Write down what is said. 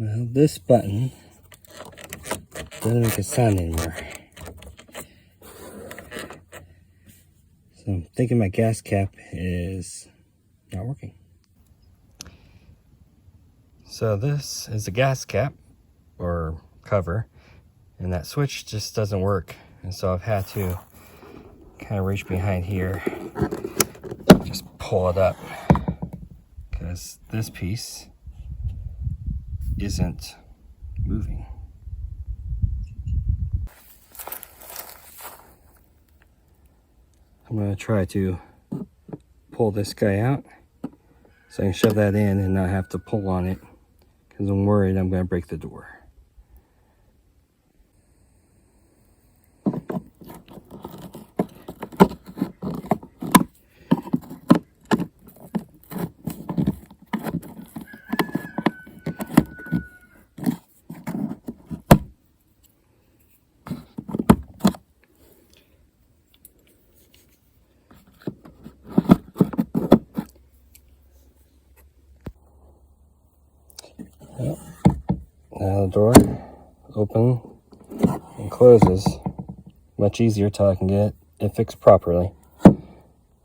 Well, this button doesn't make a sound anymore. So I'm thinking my gas cap is not working. So this is a gas cap or cover, and that switch just doesn't work. And so I've had to kind of reach behind here, just pull it up, because this piece isn't moving. I'm going to try to pull this guy out so I can shove that in and not have to pull on it, because I'm worried I'm going to break the door. Well, now the door open and closes. Much easier till I can get it fixed properly.